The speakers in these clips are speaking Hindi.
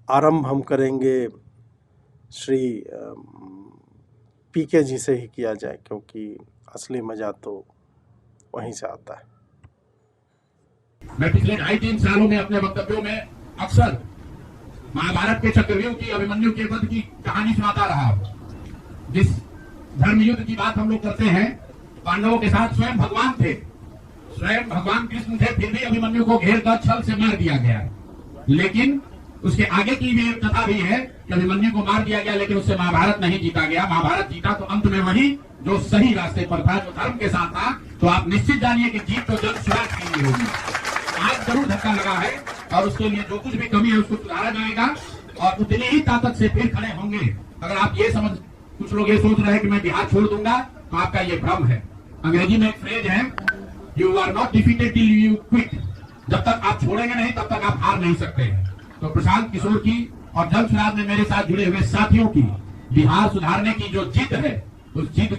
आरंभ हम करेंगे श्री पीके जी से ही किया जाए, क्योंकि असली मजा तो वहीं से आता है। मैं पिछले 2.5-3 सालों में अपने वक्तव्यों में अक्सर महाभारत के चक्रव्यूह की, अभिमन्यु के वध की कहानी सुनाता रहा। जिस धर्म युद्ध की बात हम लोग करते हैं, पांडवों के साथ स्वयं भगवान थे, स्वयं भगवान कृष्ण थे, फिर भी अभिमन्यु को घेर कर छल से मार दिया गया। लेकिन उसके आगे की भी एक कथा भी है कि अभिमन्यु को मार दिया गया, लेकिन उससे महाभारत नहीं जीता गया। महाभारत जीता तो अंत में वही जो सही रास्ते पर था, जो धर्म के साथ था। तो आप निश्चित जानिए कि जीत तो जल्द सुराग की होगी। आज जरूर धक्का लगा है और उसके लिए जो कुछ भी कमी है उसको सुधारा जाएगा और उतनी ही ताकत से फिर खड़े होंगे। अगर आप ये समझ, कुछ लोग ये सोच रहे हैं कि मैं बिहार छोड़ दूंगा, तो आपका ये भ्रम है। अंग्रेजी में एक फ्रेज है, you are not defeated till you quit. जब तक आप छोड़ेंगे नहीं तब तक आप हार नहीं सकते। तो प्रशांत किशोर की और जल सुराग में मेरे साथ जुड़े हुए साथियों की बिहार सुधारने की जो जिद है, उस जिद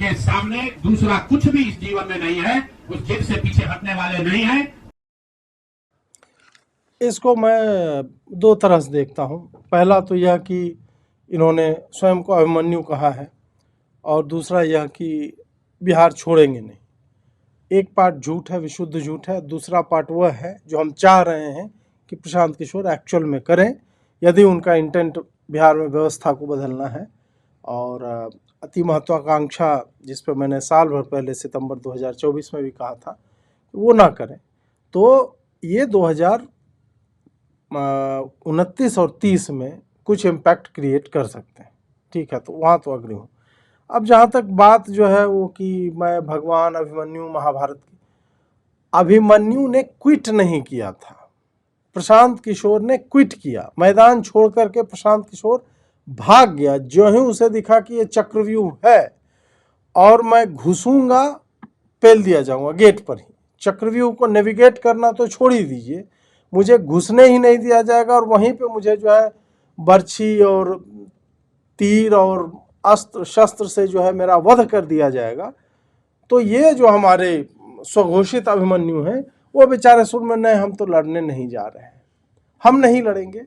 के सामने दूसरा कुछ भी इस जीवन में नहीं है। उस जिद से पीछे हटने वाले नहीं है। इसको मैं दो तरह से देखता हूँ। पहला तो यह कि इन्होंने स्वयं को अभिमन्यु कहा है, और दूसरा यह कि बिहार छोड़ेंगे नहीं। एक पार्ट झूठ है, विशुद्ध झूठ है। दूसरा पार्ट वह है जो हम चाह रहे हैं कि प्रशांत किशोर एक्चुअल में करें, यदि उनका इंटेंट बिहार में व्यवस्था को बदलना है। और अति महत्वाकांक्षा, जिस पर मैंने साल भर पहले सितंबर 2024 में भी कहा था, वो ना करें, तो ये 2029 और 30 में कुछ इम्पैक्ट क्रिएट कर सकते हैं। ठीक है, तो वहाँ तो अग्री हूँ। अब जहाँ तक बात जो है वो कि मैं भगवान, अभिमन्यु, महाभारत की, अभिमन्यु ने क्विट नहीं किया था, प्रशांत किशोर ने क्विट किया। मैदान छोड़ करके प्रशांत किशोर भाग गया। जो ही उसे दिखा कि ये चक्रव्यूह है और मैं घुसूंगा, पेल दिया जाऊंगा गेट पर ही। चक्रव्यूह को नेविगेट करना तो छोड़ ही दीजिए, मुझे घुसने ही नहीं दिया जाएगा, और वहीं पे मुझे जो है बर्छी और तीर और अस्त्र शस्त्र से जो है मेरा वध कर दिया जाएगा। तो ये जो हमारे स्वघोषित अभिमन्यु हैं, वो बेचारे सुन में नहीं, हम तो लड़ने नहीं जा रहे हैं, हम नहीं लड़ेंगे।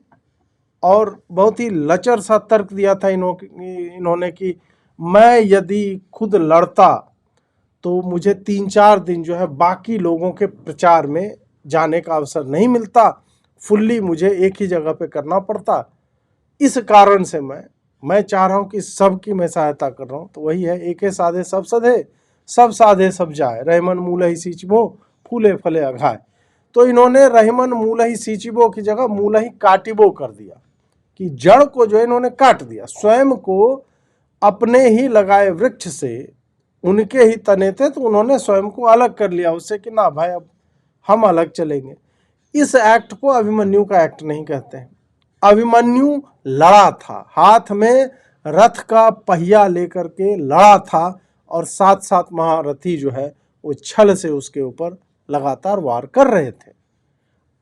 और बहुत ही लचर सा तर्क दिया था इन्होंने कि मैं यदि खुद लड़ता तो मुझे 3-4 दिन जो है बाकी लोगों के प्रचार में जाने का अवसर नहीं मिलता, फुल्ली मुझे एक ही जगह पे करना पड़ता। इस कारण से मैं चाह रहा हूँ कि सबकी मैं सहायता कर रहा हूँ। तो वही है, एके साधे सब सधे, सब साधे सब जाए, रहमन मूलहि सींचबो फूले फले अघाए। तो इन्होंने रहमन मूलहि सींचबो की जगह मूलहि काटिबो कर दिया, कि जड़ को जो है इन्होंने काट दिया। स्वयं को अपने ही लगाए वृक्ष से, उनके ही तने थे, तो उन्होंने स्वयं को अलग कर लिया उससे कि ना भाई अब हम अलग चलेंगे। इस एक्ट को अभिमन्यु का एक्ट नहीं कहते हैं। अभिमन्यु लड़ा था, हाथ में रथ का पहिया लेकर के लड़ा था, और साथ साथ महारथी जो है वो छल से उसके ऊपर लगातार वार कर रहे थे।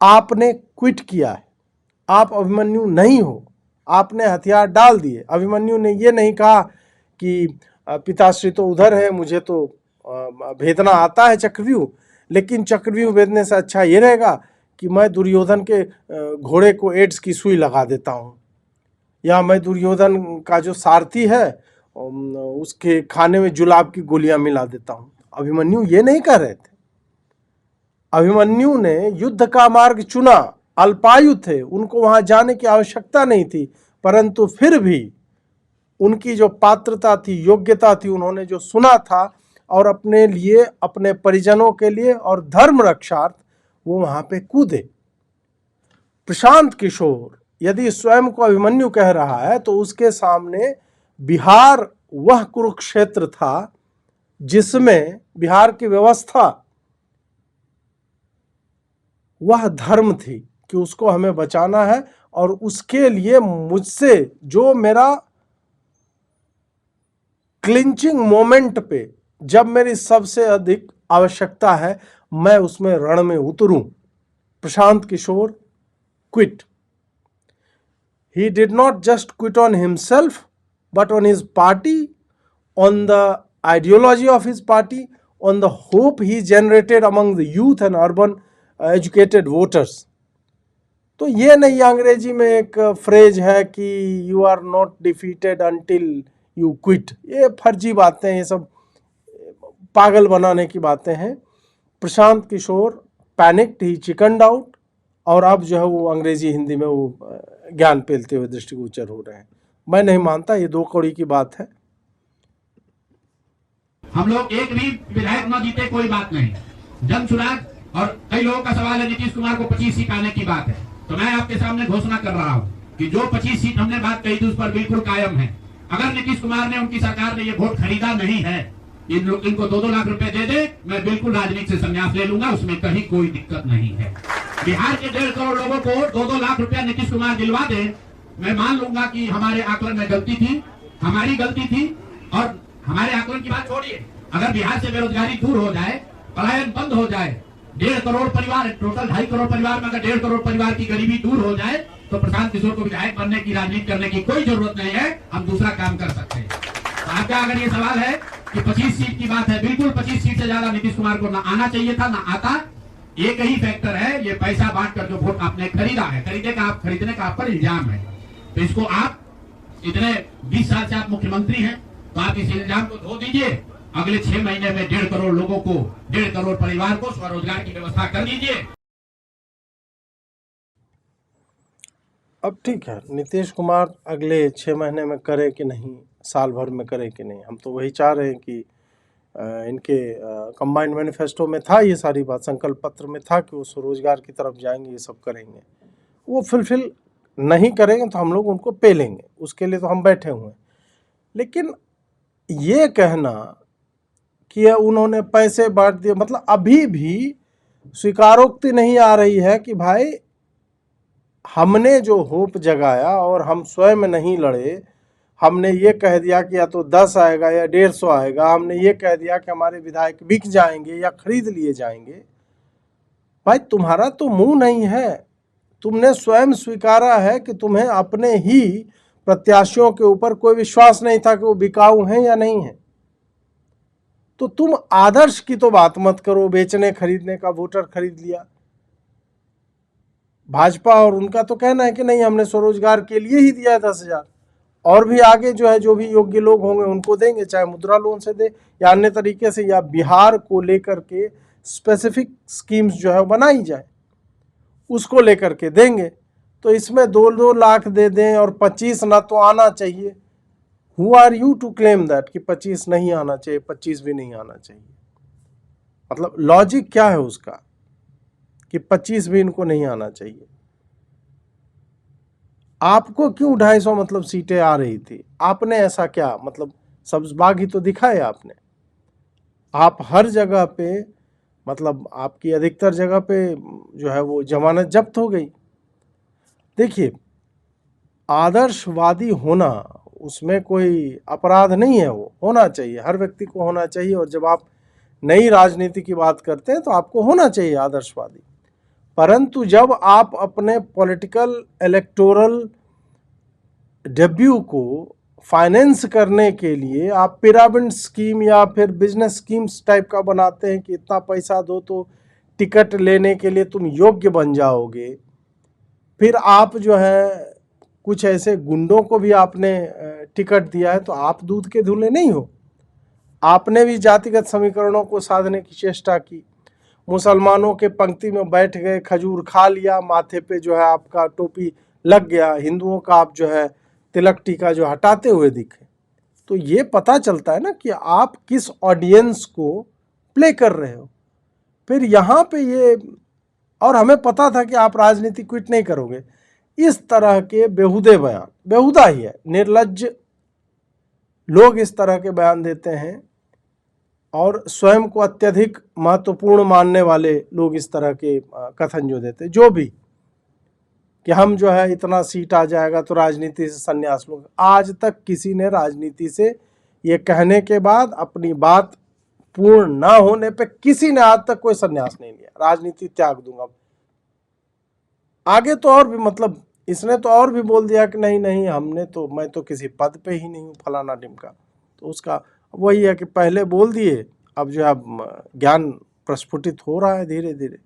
आपने क्विट किया है, आप अभिमन्यु नहीं हो, आपने हथियार डाल दिए। अभिमन्यु ने ये नहीं कहा कि पिताश्री तो उधर है, मुझे तो भेदना आता है चक्रव्यूह, लेकिन चक्रव्यूह भेदने से अच्छा ये रहेगा कि मैं दुर्योधन के घोड़े को एड्स की सुई लगा देता हूँ, या मैं दुर्योधन का जो सारथी है उसके खाने में जुलाब की गोलियां मिला देता हूँ। अभिमन्यु ये नहीं कर रहे थे। अभिमन्यु ने युद्ध का मार्ग चुना, अल्पायु थे, उनको वहां जाने की आवश्यकता नहीं थी, परंतु फिर भी उनकी जो पात्रता थी, योग्यता थी, उन्होंने जो सुना था और अपने लिए, अपने परिजनों के लिए और धर्म रक्षार्थ वो वहां पे कूदे। प्रशांत किशोर यदि स्वयं को अभिमन्यु कह रहा है, तो उसके सामने बिहार वह कुरुक्षेत्र था जिसमें बिहार की व्यवस्था वह धर्म थी कि उसको हमें बचाना है, और उसके लिए मुझसे जो मेरा क्लिंचिंग मोमेंट पे, जब मेरी सबसे अधिक आवश्यकता है, मैं उसमें रण में उतरूं। Prashant Kishor quit. He did not just quit on himself, but on his party, on the ideology of his party, on the hope he generated among the youth and urban educated voters. तो ये नहीं, अंग्रेजी में एक फ्रेज है कि you are not defeated until you quit, ये फर्जी बातें, ये सब पागल बनाने की बातें हैं। प्रशांत किशोर पैनिक्ड, ही चिकनड आउट, और अब जो है वो अंग्रेजी हिंदी में वो ज्ञान पेलते हुए दृष्टिगोचर हो रहे हैं। मैं नहीं मानता, ये दो कौड़ी की बात है। हम लोग एक भी विधायक न जीते कोई बात नहीं, जन चुनाव, और कई लोगों का सवाल है नीतीश कुमार को 25 सीट आने की बात है, तो मैं आपके सामने घोषणा कर रहा हूं कि जो 25 सीट हमने बात कही थी उस पर बिल्कुल कायम है। अगर नीतीश कुमार ने, उनकी सरकार ने ये वोट खरीदा नहीं है, इनको 2-2 लाख रुपए दे दे, मैं बिल्कुल राजनीति से संन्यास ले लूंगा, उसमें कहीं कोई दिक्कत नहीं है। बिहार के 1.5 करोड़ लोगों को 2-2 लाख रुपया नीतीश कुमार दिलवा दे, मैं मान लूंगा कि हमारे आकलन में गलती थी, हमारी गलती थी। और हमारे आकलन की बात छोड़िए, अगर बिहार से बेरोजगारी दूर हो जाए, पलायन बंद हो जाए, 1.5 करोड़ परिवार, टोटल 2.5 करोड़ परिवार में अगर 1.5 करोड़ परिवार की गरीबी दूर हो जाए, तो प्रशांत किशोर को विधायक बनने की, राजनीति करने की कोई जरूरत नहीं है, हम दूसरा काम कर सकते हैं। तो आपका अगर ये सवाल है कि 25 सीट की बात है, बिल्कुल 25 सीट से ज्यादा नीतीश कुमार को ना आना चाहिए था, ना आता। एक ही फैक्टर है, ये पैसा बांट कर जो वोट आपने खरीदा है, खरीदने का आप पर इल्जाम है, तो इसको आप इतने 20 साल से आप मुख्यमंत्री हैं, तो आप इस इल्जाम को धो दीजिए। अगले 6 महीने में 1.5 करोड़ लोगों को, 1.5 करोड़ परिवार को स्वरोजगार की व्यवस्था कर दीजिए। अब ठीक है, नीतीश कुमार अगले 6 महीने में करे कि नहीं, साल भर में करे कि नहीं, हम तो वही चाह रहे हैं कि इनके कंबाइंड मैनिफेस्टो में था ये सारी बात, संकल्प पत्र में था कि वो स्वरोजगार की तरफ जाएंगे, ये सब करेंगे। वो फुलफिल नहीं करेंगे तो हम लोग उनको पेलेंगे, उसके लिए तो हम बैठे हुए हैं। लेकिन ये कहना कि उन्होंने पैसे बांट दिए, मतलब अभी भी स्वीकारोक्ति नहीं आ रही है कि भाई हमने जो होप जगाया और हम स्वयं नहीं लड़े, हमने ये कह दिया कि या तो 10 आएगा या 150 आएगा, हमने ये कह दिया कि हमारे विधायक बिक जाएंगे या खरीद लिए जाएंगे। भाई तुम्हारा तो मुंह नहीं है, तुमने स्वयं स्वीकारा है कि तुम्हें अपने ही प्रत्याशियों के ऊपर कोई विश्वास नहीं था कि वो बिकाऊ हैं या नहीं है। तो तुम आदर्श की तो बात मत करो, बेचने खरीदने का, वोटर खरीद लिया। भाजपा और उनका तो कहना है कि नहीं, हमने स्वरोजगार के लिए ही दिया है 10,000, और भी आगे जो है जो भी योग्य लोग होंगे उनको देंगे, चाहे मुद्रा लोन से दे या अन्य तरीके से, या बिहार को लेकर के स्पेसिफिक स्कीम्स जो है बनाई जाए, उसको लेकर के देंगे। तो इसमें 2-2 लाख दे दें और 25 ना तो आना चाहिए। Who are you to claim that कि 25 नहीं आना चाहिए, 25 भी नहीं आना चाहिए? मतलब लॉजिक क्या है उसका कि 25 भी इनको नहीं आना चाहिए? आपको क्यों 250 मतलब सीटें आ रही थी? आपने ऐसा क्या, मतलब सब्ज बाग ही तो दिखाए आपने। आप हर जगह पे, मतलब आपकी अधिकतर जगह पे जो है वो जमानत जब्त हो गई। देखिए, आदर्शवादी होना, उसमें कोई अपराध नहीं है, वो होना चाहिए, हर व्यक्ति को होना चाहिए। और जब आप नई राजनीति की बात करते हैं तो आपको होना चाहिए आदर्शवादी। परंतु जब आप अपने पॉलिटिकल इलेक्टोरल डेब्यू को फाइनेंस करने के लिए आप पिरामिड स्कीम या फिर बिजनेस स्कीम्स टाइप का बनाते हैं कि इतना पैसा दो तो टिकट लेने के लिए तुम योग्य बन जाओगे, फिर आप जो है कुछ ऐसे गुंडों को भी आपने टिकट दिया है, तो आप दूध के धुले नहीं हो। आपने भी जातिगत समीकरणों को साधने की चेष्टा की, मुसलमानों के पंक्ति में बैठ गए, खजूर खा लिया, माथे पे जो है आपका टोपी लग गया, हिंदुओं का आप जो है तिलक टीका जो हटाते हुए दिखे। तो ये पता चलता है ना कि आप किस ऑडियंस को प्ले कर रहे हो। फिर यहाँ पे ये, और हमें पता था कि आप राजनीति क्विट नहीं करोगे। इस तरह के बेहुदे बयान, बेहुदा ही है, निर्लज्ज लोग इस तरह के बयान देते हैं, और स्वयं को अत्यधिक महत्वपूर्ण मानने वाले लोग इस तरह के कथन जो देते, जो भी कि हम जो है इतना सीट आ जाएगा तो राजनीति से संन्यास लूंगा। आज तक किसी ने राजनीति से ये कहने के बाद अपनी बात पूर्ण ना होने पे किसी ने आज तक कोई संन्यास नहीं लिया, राजनीति त्याग दूंगा। आगे तो और भी, मतलब इसने तो और भी बोल दिया कि नहीं नहीं, हमने तो, मैं तो किसी पद पे ही नहीं हूँ, फलाना ढिमका। तो उसका वही है कि पहले बोल दिए, अब जो है ज्ञान प्रस्फुटित हो रहा है धीरे धीरे।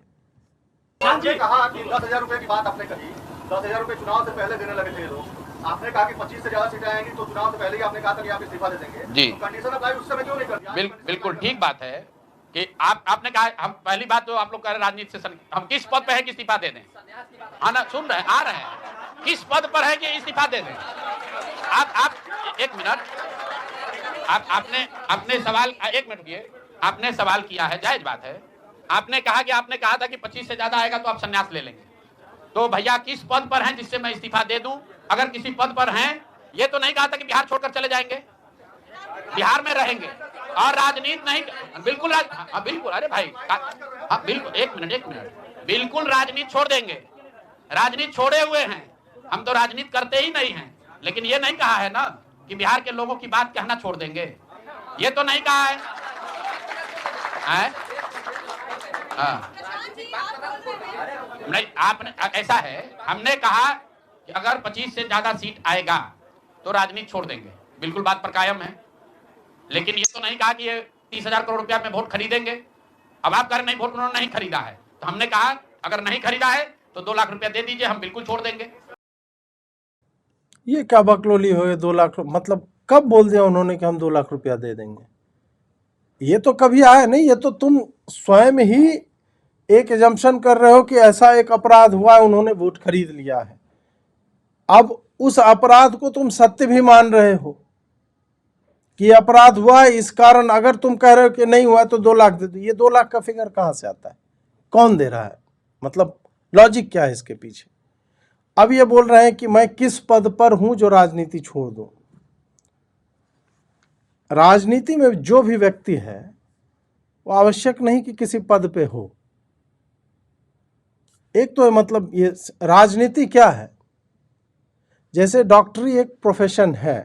कहा कि 10,000 रुपए की बात आपने कही, 10,000 रुपए चुनाव से पहले देने लगे थे ये लोग। आपने कहा कि 25 से ज्यादा सीटें आएंगी तो चुनाव से पहले ही आपने कहा था कि आप इस्तीफा दे देंगे जी। तो कंडीशन अप्लाई उस समय क्यों नहीं कर दिया? बिल्कुल ठीक बात है कि आपने कहा, हम पहली बात तो आप लोग कह रहे राजनीति से हम किस पद पे है कि इस्तीफा दे दें? आना सुन रहे हैं, आ रहे हैं, किस पद पर है कि इस्तीफा दे दें? आप एक मिनट, आपने सवाल, एक मिनट रुकिए, आपने सवाल किया है, जायज बात है। आपने कहा था कि 25 से ज्यादा आएगा तो आप संन्यास ले लेंगे। तो भैया किस पद पर हैं जिससे मैं इस्तीफा दे दूं? अगर किसी पद पर हैं, ये तो नहीं कहा था कि बिहार छोड़कर चले जाएंगे, बिहार में रहेंगे और राजनीति नहीं, बिल्कुल बिल्कुल, अरे भाई बिल्कुल, एक मिनट, बिल्कुल राजनीति छोड़ देंगे, राजनीति छोड़े हुए हैं, हम तो राजनीति करते ही नहीं हैं। लेकिन ये नहीं कहा है ना कि बिहार के लोगों की बात कहना छोड़ देंगे, ये तो नहीं कहा है, हाँ। नहीं, आपने, ऐसा है, हमने कहा कि अगर 25 से ज्यादा सीट आएगा तो राजनीति छोड़ देंगे, बिल्कुल बात पर कायम है। लेकिन ये तो नहीं कहा कि ये 30,000 करोड़ रुपया में वोट खरीदेंगे। अब आप कह रहे नहीं, वोट उन्होंने नहीं खरीदा है, तो हमने कहा अगर नहीं खरीदा है तो 2 लाख रुपया दे दीजिए, हम बिल्कुल छोड़ देंगे। ये क्या बकलोली हो, 2 लाख, मतलब कब बोल दिया उन्होंने कि हम 2 लाख रुपया दे देंगे? ये तो कभी आया नहीं, ये तो तुम स्वयं ही एक एजम्पशन कर रहे हो कि ऐसा एक अपराध हुआ है, उन्होंने वोट खरीद लिया है। अब उस अपराध को तुम सत्य भी मान रहे हो कि अपराध हुआ है, इस कारण अगर तुम कह रहे हो कि नहीं हुआ तो 2 लाख दे दो, ये 2 लाख का फिगर कहाँ से आता है? कौन दे रहा है? मतलब लॉजिक क्या है इसके पीछे? अब ये बोल रहे हैं कि मैं किस पद पर हूं जो राजनीति छोड़ दूं। राजनीति में जो भी व्यक्ति है वो आवश्यक नहीं कि किसी पद पे हो। एक तो मतलब ये राजनीति क्या है, जैसे डॉक्टरी एक प्रोफेशन है,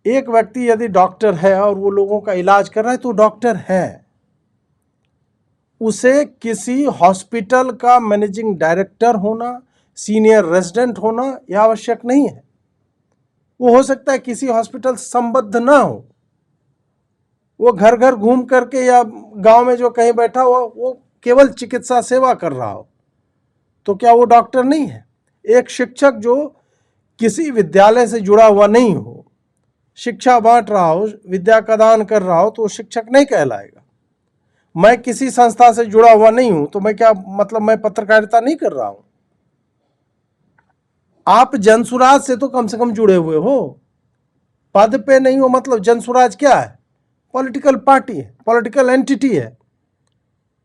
एक व्यक्ति यदि डॉक्टर है और वो लोगों का इलाज कर रहा है तो डॉक्टर है, उसे किसी हॉस्पिटल का मैनेजिंग डायरेक्टर होना, सीनियर रेजिडेंट होना यह आवश्यक नहीं है। वो हो सकता है किसी हॉस्पिटल संबद्ध ना हो, वो घर घर घूम करके या गांव में जो कहीं बैठा हुआ वो केवल चिकित्सा सेवा कर रहा हो, तो क्या वो डॉक्टर नहीं है? एक शिक्षक जो किसी विद्यालय से जुड़ा हुआ नहीं हो, शिक्षा बांट रहा हो, विद्या का दान कर रहा हो, तो वो शिक्षक नहीं कहलाएगा। मैं किसी संस्था से जुड़ा हुआ नहीं हूं तो मैं क्या मतलब मैं पत्रकारिता नहीं कर रहा हूं? आप जनसुराज से तो कम से कम जुड़े हुए हो, पद पे नहीं हो। मतलब जनसुराज क्या है? पॉलिटिकल पार्टी है, पॉलिटिकल एंटिटी है।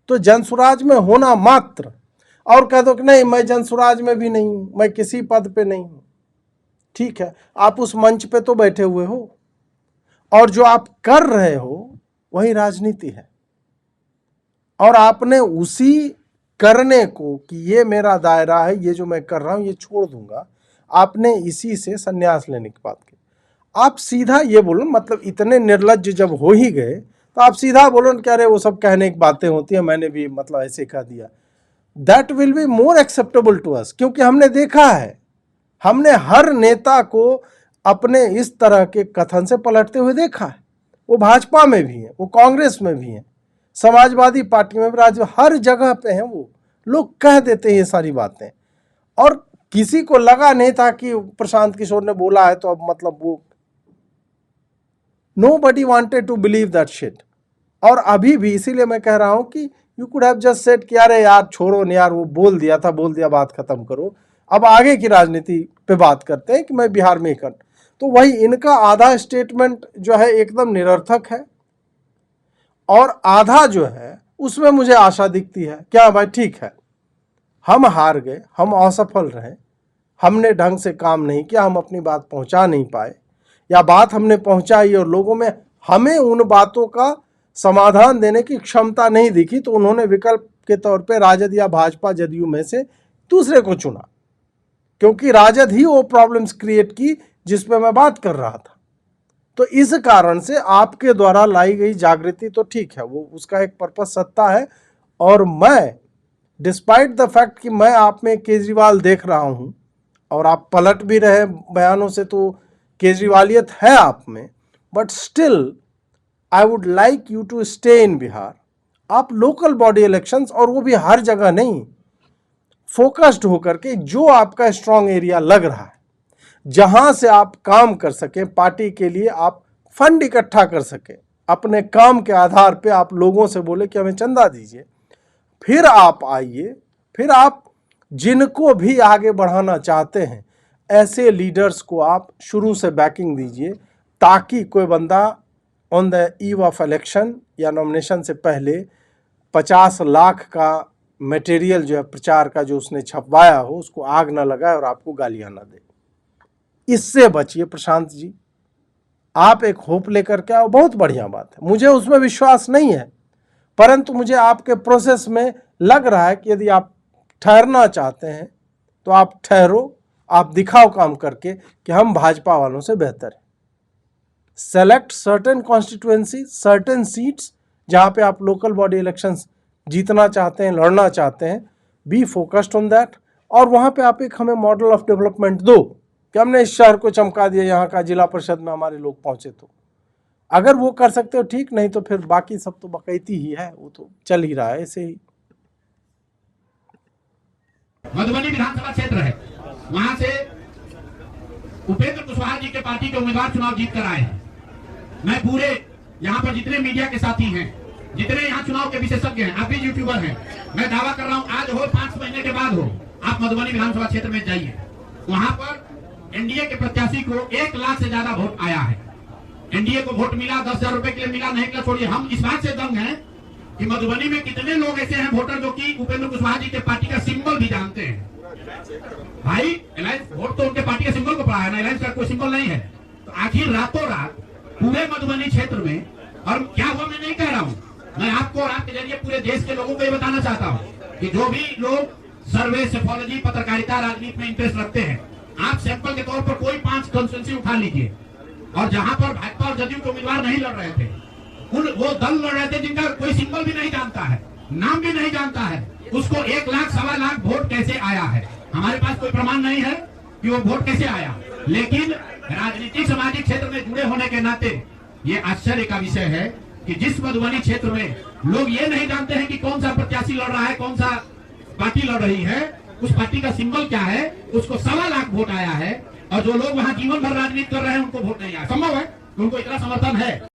तो जनसुराज में होना मात्र, और कह दो कि नहीं मैं जनसुराज में भी नहीं हूं, मैं किसी पद पे नहीं हूं, ठीक है, आप उस मंच पे तो बैठे हुए हो और जो आप कर रहे हो वही राजनीति है, और आपने उसी करने को कि ये मेरा दायरा है, ये जो मैं कर रहा हूं ये छोड़ दूंगा, आपने इसी से संन्यास लेने की बात की। आप सीधा ये बोलो, मतलब इतने निर्लज्ज जब हो ही गए तो आप सीधा बोलो कि अरे वो सब कहने की बातें होती हैं, मैंने भी मतलब ऐसे कह दिया। That will be more acceptable to us, क्योंकि हमने देखा है, हमने हर नेता को अपने इस तरह के कथन से पलटते हुए देखा है। वो भाजपा में भी है, वो कांग्रेस में भी है, समाजवादी पार्टी में भी, हर जगह पे हैं। वो लोग कह देते हैं ये सारी बातें, और किसी को लगा नहीं था कि प्रशांत किशोर ने बोला है तो अब मतलब वो nobody wanted to believe that shit। और अभी भी इसीलिए मैं कह रहा हूं कि you could have just said कि अरे यार छोड़ो नहीं यार, वो बोल दिया था, बोल दिया, बात खत्म करो, अब आगे की राजनीति पे बात करते हैं कि मैं बिहार में ही कर। तो वही इनका आधा स्टेटमेंट जो है एकदम निरर्थक है, और आधा जो है उसमें मुझे आशा दिखती है। क्या भाई ठीक है, हम हार गए, हम असफल रहे, हमने ढंग से काम नहीं किया, हम अपनी बात पहुंचा नहीं पाए, या बात हमने पहुंचाई और लोगों में हमें उन बातों का समाधान देने की क्षमता नहीं दिखी, तो उन्होंने विकल्प के तौर पे राजद या भाजपा जदयू में से दूसरे को चुना, क्योंकि राजद ही वो प्रॉब्लम्स क्रिएट की जिस पे मैं बात कर रहा था। तो इस कारण से आपके द्वारा लाई गई जागृति तो ठीक है, वो उसका एक पर्पस सत्ता है, और मैं डिस्पाइट द फैक्ट कि मैं आप में केजरीवाल देख रहा हूं और आप पलट भी रहे बयानों से, तो केजरीवालियत है आप में, but still I would like you to stay in Bihar. आप लोकल बॉडी इलेक्शंस, और वो भी हर जगह नहीं, फोकस्ड होकर के जो आपका स्ट्रांग एरिया लग रहा है, जहां से आप काम कर सके, पार्टी के लिए आप फंड इकट्ठा कर सके, अपने काम के आधार पे आप लोगों से बोले कि हमें चंदा दीजिए, फिर आप आइए, फिर आप जिनको भी आगे बढ़ाना चाहते हैं ऐसे लीडर्स को आप शुरू से बैकिंग दीजिए, ताकि कोई बंदा on the eve of election या नॉमिनेशन से पहले 50 लाख का मटेरियल जो है प्रचार का जो उसने छपवाया हो उसको आग ना लगाए और आपको गालियां ना दे। इससे बचिए प्रशांत जी, आप एक होप लेकर के आओ, बहुत बढ़िया बात है, मुझे उसमें विश्वास नहीं है, परंतु मुझे आपके प्रोसेस में लग रहा है कि यदि आप ठहरना चाहते हैं तो आप ठहरो, आप दिखाओ काम करके कि हम भाजपा वालों से बेहतर हैं। Select certain constituency, certain seats जहां पे आप लोकल बॉडी इलेक्शंस जीतना चाहते हैं, लड़ना चाहते हैं, बी फोकस्ड ऑन दैट, और वहां पे आप एक हमें मॉडल ऑफ डेवलपमेंट दो कि हमने इस शहर को चमका दिया, यहाँ का जिला परिषद में हमारे लोग पहुंचे। तो अगर वो कर सकते हो ठीक, नहीं तो फिर बाकी सब तो बकैती ही है, वो तो चल ही रहा है ऐसे ही। मधुबनी विधानसभा क्षेत्र है, वहां से उपेंद्र कुशवाहा जी के पार्टी के उम्मीदवार चुनाव जीत कर आए हैं। मैं पूरे यहाँ पर जितने मीडिया के साथी हैं, जितने यहाँ चुनाव के विशेषज्ञ हैं, आप भी यूट्यूबर हैं, मैं दावा कर रहा हूँ आज हो 5 महीने के बाद हो, आप मधुबनी विधानसभा क्षेत्र में जाइए, वहां पर एनडीए के प्रत्याशी को 1 लाख से ज्यादा वोट आया है। एनडीए को वोट मिला, 10,000 रुपए के लिए मिला, नहीं मिला छोड़िए, हम इस बात से दंग हैं कि मधुबनी में कितने लोग ऐसे हैं वोटर जो कि उपेंद्र कुशवाहा जी के पार्टी का सिंबल भी जानते हैं। भाई अलायंस वोट तो उनके पार्टी के सिंबल को पड़ा है ना, अलायंस का कोई सिंबल नहीं है। तो आखिर रातों रात पूरे मधुबनी क्षेत्र में, और क्या हुआ मैं नहीं कह रहा हूं, मैं आपको और आपके जरिए पूरे देश के लोगों को ये बताना चाहता हूं कि जो भी लोग सर्वे, सेफोलॉजी, पत्रकारिता, राजनीति में इंटरेस्ट रखते हैं, आप सैंपल के तौर पर कोई 5 कॉन्स्टिट्यूएंसी उठा लीजिए, और जहां पर भाजपा और जदयू के उम्मीदवार नहीं लड़ रहे थे, वो दल लड़ रहे थे जिनका कोई सिंबल भी नहीं जानता है, नाम भी नहीं जानता है, उसको 1 लाख, 1.25 लाख वोट कैसे आया है? हमारे पास कोई प्रमाण नहीं है कि वो वोट कैसे आया, लेकिन राजनीतिक सामाजिक क्षेत्र में जुड़े होने के नाते ये आश्चर्य का विषय है कि जिस मधुबनी क्षेत्र में लोग ये नहीं जानते हैं कि कौन सा प्रत्याशी लड़ रहा है, कौन सा पार्टी लड़ रही है, उस पार्टी का सिंबल क्या है, उसको 1.25 लाख वोट आया है, और जो लोग वहां जीवन भर राजनीति कर रहे हैं उनको वोट नहीं आया। संभव है, उनको इतना समर्थन है।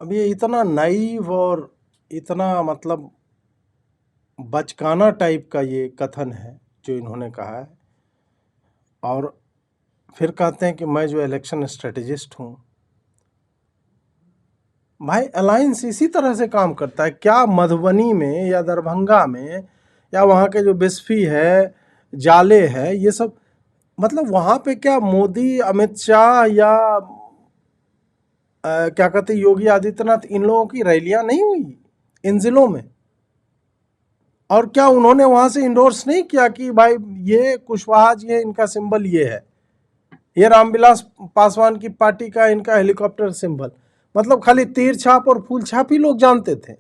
अब ये इतना नाइव और इतना मतलब बचकाना टाइप का ये कथन है जो इन्होंने कहा है, और फिर कहते हैं कि मैं जो इलेक्शन स्ट्रेटेजिस्ट हूँ। भाई अलायंस इसी तरह से काम करता है क्या? मधुबनी में या दरभंगा में या वहाँ के जो बिस्फी है, जाले है, ये सब मतलब वहाँ पे क्या मोदी, अमित शाह या क्या कहते योगी आदित्यनाथ, इन लोगों की रैलियां नहीं हुई इन जिलों में? और क्या उन्होंने वहां से इंडोर्स नहीं किया कि भाई ये कुशवाहा जी है, इनका सिंबल ये है, ये रामविलास पासवान की पार्टी का इनका हेलीकॉप्टर सिंबल? मतलब खाली तीर छाप और फूल छाप ही लोग जानते थे।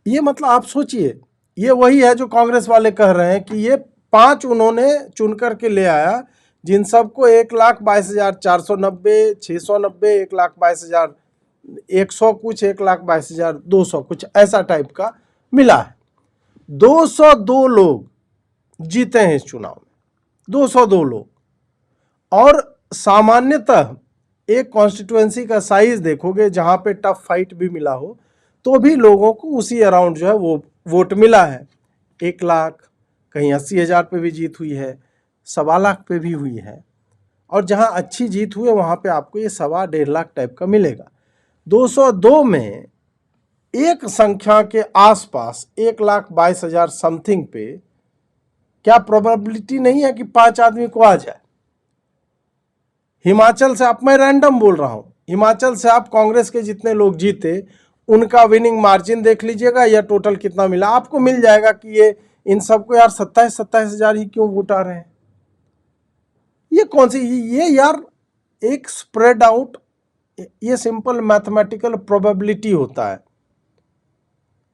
ये मतलब आप सोचिए, ये वही है जो कांग्रेस वाले कह रहे हैं कि ये 5 उन्होंने चुन करके ले आया, जिन सबको 1,22,490, 690, 1,22,100 कुछ, 1,22,200 कुछ ऐसा टाइप का मिला है। 202 लोग जीते हैं इस चुनाव में, 202 लोग। और सामान्यतः एक कॉन्स्टिट्यूएंसी का साइज देखोगे जहां पे टफ फाइट भी मिला हो तो भी लोगों को उसी अराउंड जो है वो वोट मिला है। 1 लाख, कहीं 80,000 पे भी जीत हुई है, 1.25 लाख पे भी हुई है, और जहां अच्छी जीत हुई है वहां पे आपको ये 1.25-1.5 लाख टाइप का मिलेगा। 202 में एक संख्या के आसपास 1,22,000 समथिंग पे क्या प्रोबेबिलिटी नहीं है कि 5 आदमी को आ जाए? हिमाचल से आप, मैं रैंडम बोल रहा हूं, हिमाचल से आप कांग्रेस के जितने लोग जीते उनका विनिंग मार्जिन देख लीजिएगा या टोटल कितना मिला, आपको मिल जाएगा कि ये इन सबको यार 27,000 ही क्यों वोट आ रहे हैं। ये कौन सी, ये यार एक स्प्रेड आउट, ये सिंपल मैथमेटिकल प्रोबेबिलिटी होता है।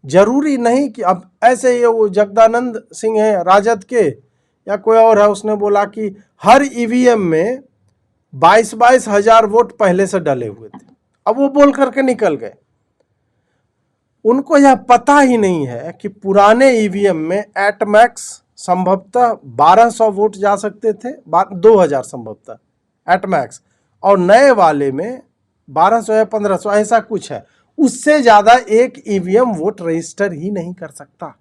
जरूरी नहीं कि अब ऐसे ये वो जगदानंद सिंह है राजद के या कोई और है, उसने बोला कि हर ईवीएम में 22,000 हजार वोट पहले से डले हुए थे, अब वो बोल करके निकल गए। उनको यह पता ही नहीं है कि पुराने ईवीएम में एट मैक्स संभवतः 1200 वोट जा सकते थे, 2000 संभवतः एट मैक्स, और नए वाले में 1200 या 1500 ऐसा कुछ है। उससे ज्यादा एक ईवीएम वोट रजिस्टर ही नहीं कर सकता,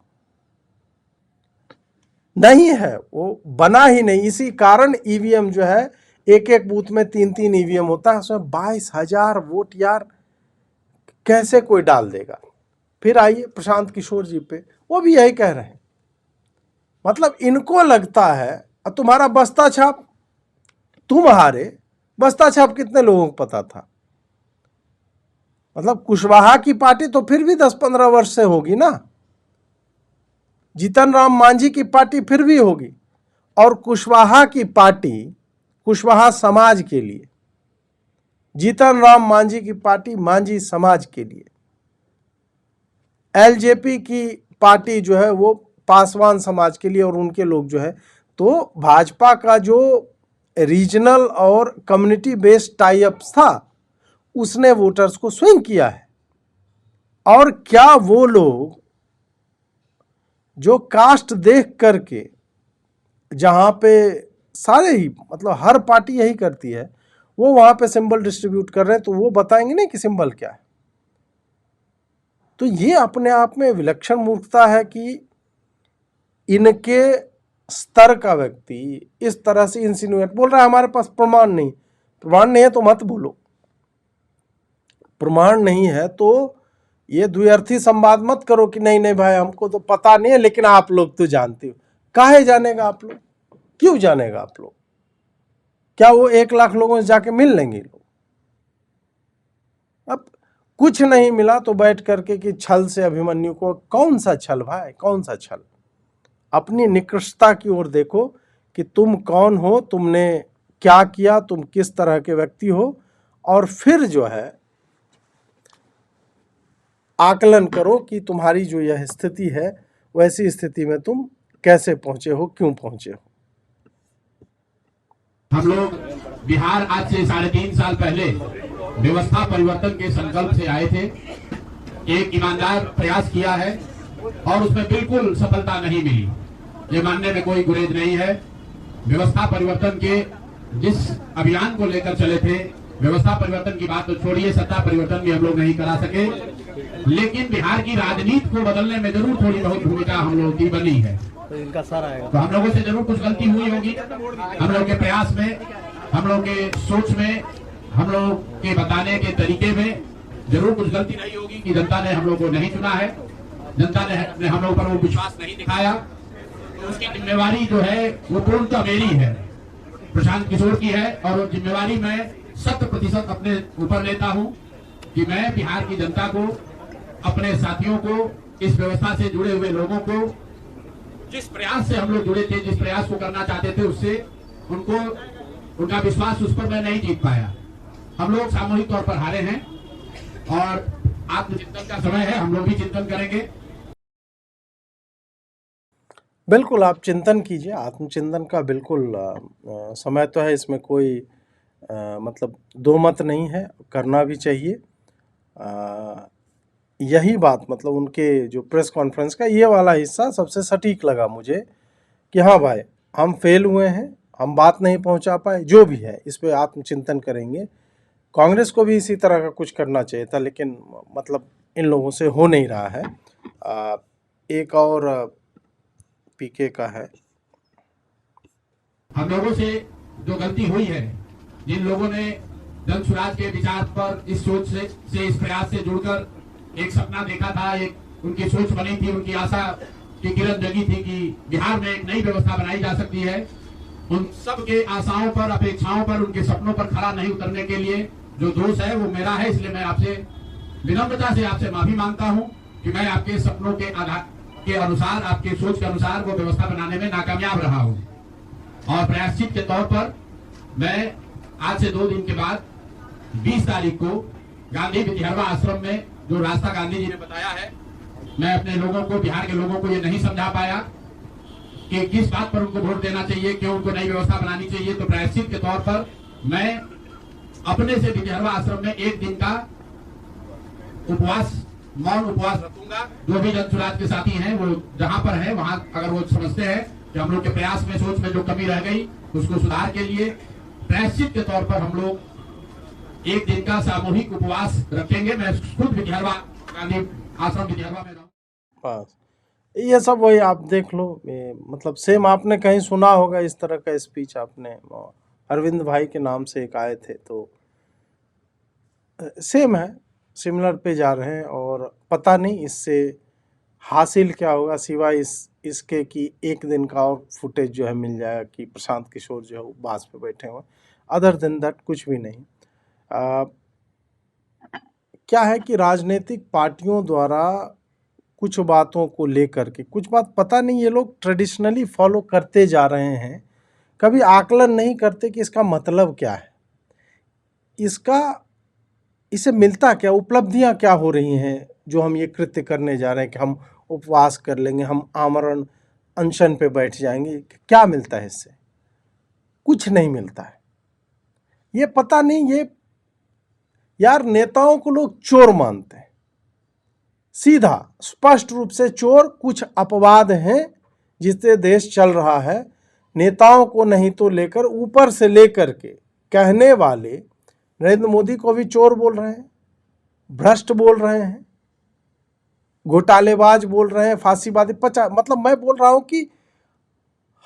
नहीं है, वो बना ही नहीं। इसी कारण ईवीएम जो है, एक एक बूथ में 3-3 ईवीएम होता है, उसमें 22,000 वोट यार कैसे कोई डाल देगा। फिर आइए प्रशांत किशोर जी पे, वो भी यही कह रहे हैं, मतलब इनको लगता है तुम्हारा बस्ता छाप, तुम हारे, बस्ता छाप कितने लोगों को पता था। मतलब कुशवाहा की पार्टी तो फिर भी 10-15 वर्ष से होगी ना, जीतन राम मांझी की पार्टी फिर भी होगी, और कुशवाहा की पार्टी कुशवाहा समाज के लिए, जीतन राम मांझी की पार्टी मांझी समाज के लिए, एलजेपी की पार्टी जो है वो पासवान समाज के लिए और उनके लोग जो है। तो भाजपा का जो रीजनल और कम्युनिटी बेस्ड टाई अप्स था उसने वोटर्स को स्विंग किया है। और क्या वो लोग जो कास्ट देख करके, जहां पे सारे ही मतलब हर पार्टी यही करती है, वो वहां पे सिंबल डिस्ट्रीब्यूट कर रहे हैं, तो वो बताएंगे नहीं कि सिंबल क्या है। तो ये अपने आप में विलक्षण मूर्खता है कि इनके स्तर का व्यक्ति इस तरह से इंसिनुएट बोल रहा है हमारे पास प्रमाण नहीं। प्रमाण नहीं है तो मत बोलो, प्रमाण नहीं है तो ये द्व्यर्थी संवाद मत करो कि नहीं नहीं भाई हमको तो पता नहीं है लेकिन आप लोग तो जानते हो। काहे जानेगा आप लोग, क्यों जानेगा आप लोग? क्या वो 1 लाख लोगों से जाके मिल लेंगे लोग? अब कुछ नहीं मिला तो बैठ करके कि छल से अभिमन्यु को, कौन सा छल भाई, कौन सा छल? अपनी निकृष्टता की ओर देखो कि तुम कौन हो, तुमने क्या किया, तुम किस तरह के व्यक्ति हो, और फिर जो है आकलन करो कि तुम्हारी जो यह स्थिति है वैसी स्थिति में तुम कैसे पहुंचे हो, क्यों पहुंचे हो। हम लोग बिहार आज से 3.5 साल पहले व्यवस्था परिवर्तन के संकल्प से आए थे। एक ईमानदार प्रयास किया है और उसमें बिल्कुल सफलता नहीं मिली, ये मानने में कोई गुरेज नहीं है। व्यवस्था परिवर्तन के जिस अभियान को लेकर चले थे, व्यवस्था परिवर्तन की बात तो छोड़िए, सत्ता परिवर्तन भी हम लोग नहीं करा सके, लेकिन बिहार की राजनीति को बदलने में जरूर थोड़ी बहुत भूमिका हम लोगों की बनी है। तो हम लोगों से जरूर कुछ गलती हुई होगी, हम लोग के प्रयास में, हम लोग के सोच में, हम लोग के बताने के तरीके में जरूर कुछ गलती नहीं होगी कि जनता ने हम लोग को नहीं चुना है, जनता ने हम लोग पर वो विश्वास नहीं दिखाया। तो उसकी जिम्मेवारी जो है वो पूर्णतः मेरी है, प्रशांत किशोर की है, और वो जिम्मेवारी मैं 100% अपने ऊपर लेता हूं कि मैं बिहार की जनता को, अपने साथियों को, इस व्यवस्था से जुड़े हुए लोगों को, जिस प्रयास से हम लोग जुड़े थे, जिस प्रयास को करना चाहते थे, उससे उनका विश्वास उस पर मैं नहीं जीत पाया। हम लोग सामूहिक तौर पर हारे हैं और आत्मचिंतन का समय है, हम लोग भी चिंतन करेंगे। बिल्कुल आप चिंतन कीजिए, आत्मचिंतन का बिल्कुल समय तो है, इसमें कोई मतलब दो मत नहीं है, करना भी चाहिए। यही बात मतलब उनके जो प्रेस कॉन्फ्रेंस का ये वाला हिस्सा सबसे सटीक लगा मुझे कि हाँ भाई हम फेल हुए हैं, हम बात नहीं पहुंचा पाए, जो भी है इस पे आत्मचिंतन करेंगे। कांग्रेस को भी इसी तरह का कुछ करना चाहिए था, लेकिन मतलब इन लोगों से हो नहीं रहा है। एक और पीके का है, हम लोगों से जो गलती हुई है, जिन लोगों ने जन स्वराज के विचार पर इस सोच से इस प्रयास से जुड़कर एक सपना देखा था, एक उनकी सोच बनी थी, उनकी आशा की किरण जगी थी कि बिहार में एक नई व्यवस्था बनाई जा सकती है, उन सब के आशाओं पर, अपेक्षाओं पर, उनके सपनों पर खरा नहीं उतरने के लिए जो दोष है वो मेरा है। इसलिए मैं आपसे विनम्रता से आपसे माफी मांगता हूं कि मैं आपके सपनों के आधार के अनुसार, आपके सोच के अनुसार वो व्यवस्था बनाने में नाकामयाब रहा हूं। और प्रायश्चित के तौर पर मैं आज से 2 दिन के बाद 20 तारीख को गांधी विद्यार्थी आश्रम में जो रास्ता गांधी जी ने बताया है, मैं अपने लोगों को, बिहार के लोगों को ये नहीं समझा पाया कि किस बात पर उनको वोट देना चाहिए, क्यों उनको नई व्यवस्था बनानी चाहिए। तो प्रायश्चित के तौर पर मैं अपने से विद्यार्थी आश्रम में 1 दिन का उपवास मौन उपवास रखूंगा। जो भी जनसुराज के साथी हैं वो जहां पर है वहां अगर वो समझते हैं कि हम लोग के प्रयास में सोच में जो कमी रह गई उसको सुधार के लिए प्रायश्चित के तौर पर हम लोग एक दिन का सामूहिक उपवास रखेंगे। मैं खुद विद्यारवा गांधी आश्रम विद्यारवा में रहूं। बस ये सब वही आप देख लो, मतलब सेम आपने कहीं सुना होगा इस तरह का स्पीच। आपने अरविंद भाई के नाम से एक आए थे, तो सेम है, सिमिलर पे जा रहे हैं। और पता नहीं इससे हासिल क्या होगा सिवाय इसके कि एक दिन का और फुटेज जो है मिल जाएगा कि प्रशांत किशोर जो है वो बास पे बैठे हुए। अदर देन दैट कुछ भी नहीं। क्या है कि राजनीतिक पार्टियों द्वारा कुछ बातों को लेकर के कुछ बात पता नहीं ये लोग ट्रेडिशनली फॉलो करते जा रहे हैं, कभी आकलन नहीं करते कि इसका मतलब क्या है, इसे मिलता क्या, उपलब्धियां क्या हो रही हैं जो हम ये कृत्य करने जा रहे हैं कि हम उपवास कर लेंगे, हम आमरण अनशन पे बैठ जाएंगे। क्या मिलता है इससे? कुछ नहीं मिलता है। ये पता नहीं, ये यार नेताओं को लोग चोर मानते हैं, सीधा स्पष्ट रूप से चोर। कुछ अपवाद हैं जिससे देश चल रहा है। नेताओं को नहीं तो लेकर ऊपर से लेकर के कहने वाले नरेंद्र मोदी को भी चोर बोल रहे हैं, भ्रष्ट बोल रहे हैं, घोटालेबाज बोल रहे हैं, फांसीवादी। मतलब मैं बोल रहा हूं कि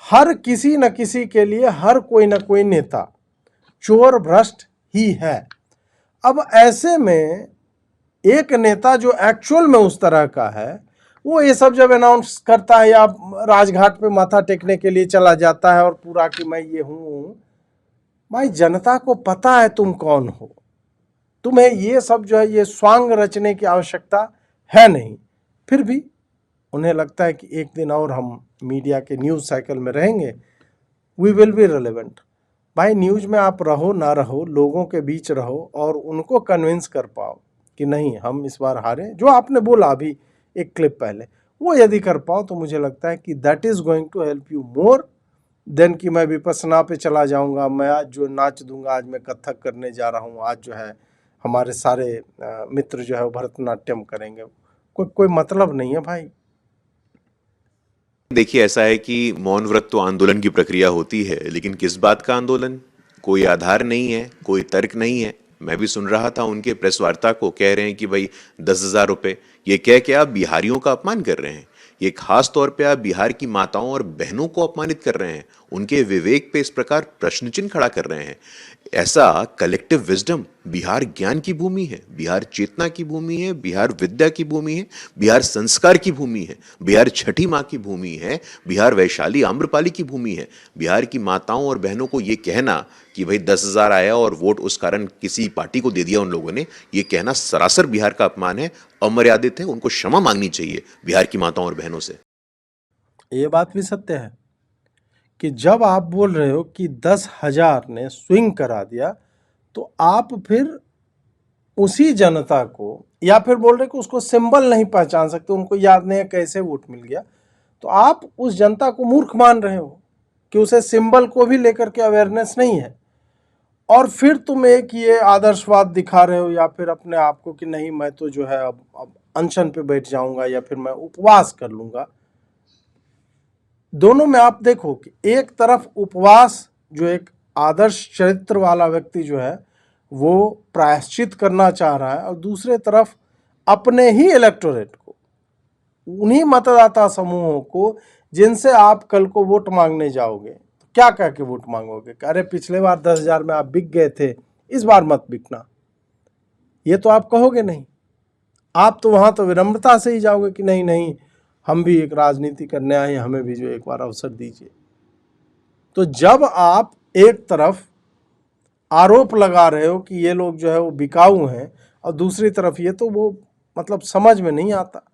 हर किसी न किसी के लिए हर कोई न कोई नेता चोर भ्रष्ट ही है। अब ऐसे में एक नेता जो एक्चुअल में उस तरह का है, वो ये सब जब अनाउंस करता है या राजघाट पे माथा टेकने के लिए चला जाता है और पूरा कि मैं ये हूँ, भाई जनता को पता है तुम कौन हो। तुम्हें ये सब जो है ये स्वांग रचने की आवश्यकता है नहीं। फिर भी उन्हें लगता है कि एक दिन और हम मीडिया के न्यूज़ साइकिल में रहेंगे, वी विल बी रिलेवेंट। भाई न्यूज़ में आप रहो ना रहो, लोगों के बीच रहो और उनको कन्विंस कर पाओ कि नहीं हम इस बार हारे। जो आपने बोला अभी एक क्लिप पहले, वो यदि कर पाओ तो मुझे लगता है कि that is going to help you more than कि मैं विपස්සना पे चला जाऊंगा, मैं आज जो नाच दूंगा, आज मैं कथक करने जा रहा हूँ, आज जो है हमारे सारे मित्र जो है वो भरतनाट्यम करेंगे। कोई मतलब नहीं है भाई। देखिए ऐसा है कि मौन व्रत तो आंदोलन की प्रक्रिया होती है, लेकिन किस बात का आंदोलन? कोई आधार नहीं है, कोई तर्क नहीं है। मैं भी सुन रहा था उनके प्रेस वार्ता को, कह रहे हैं कि भाई 10,000 रुपए, ये कह के आप बिहारियों का अपमान कर रहे हैं। ये खास तौर पे आप बिहार की माताओं और बहनों को अपमानित कर रहे हैं, उनके विवेक पे इस प्रकार प्रश्न चिन्ह खड़ा कर रहे हैं। ऐसा कलेक्टिव विजडम, बिहार ज्ञान की भूमि है, बिहार चेतना की भूमि है, बिहार विद्या की भूमि है, बिहार संस्कार की भूमि है, बिहार छठी माँ की भूमि है, बिहार वैशाली आम्रपाली की भूमि है। बिहार की माताओं और बहनों को ये कहना कि भाई 10,000 आया और वोट उस कारण किसी पार्टी को दे दिया उन लोगों ने, ये कहना सरासर बिहार का अपमान है, अमर्यादित है। उनको क्षमा मांगनी चाहिए बिहार की माताओं और बहनों से। ये बात भी सत्य है कि जब आप बोल रहे हो कि 10,000 ने स्विंग करा दिया, तो आप फिर उसी जनता को, या फिर बोल रहे कि उसको सिंबल नहीं पहचान सकते, उनको याद नहीं है कैसे वोट मिल गया, तो आप उस जनता को मूर्ख मान रहे हो कि उसे सिंबल को भी लेकर के अवेयरनेस नहीं है। और फिर तुम एक ये आदर्शवाद दिखा रहे हो या फिर अपने आप को कि नहीं मैं तो जो है अब अनशन पे बैठ जाऊंगा या फिर मैं उपवास कर लूंगा। दोनों में आप देखो कि एक तरफ उपवास जो एक आदर्श चरित्र वाला व्यक्ति जो है वो प्रायश्चित करना चाह रहा है, और दूसरे तरफ अपने ही इलेक्टोरेट को, उन्हीं मतदाता समूहों को जिनसे आप कल को वोट मांगने जाओगे तो क्या कह के वोट मांगोगे? अरे पिछले बार 10,000 में आप बिक गए थे, इस बार मत बिकना। ये तो आप कहोगे नहीं। आप तो वहाँ तो विनम्रता से ही जाओगे कि नहीं नहीं हम भी एक राजनीति करने आए हैं, हमें भी जो एक बार अवसर दीजिए। तो जब आप एक तरफ आरोप लगा रहे हो कि ये लोग जो है वो बिकाऊ हैं, और दूसरी तरफ ये, तो वो मतलब समझ में नहीं आता।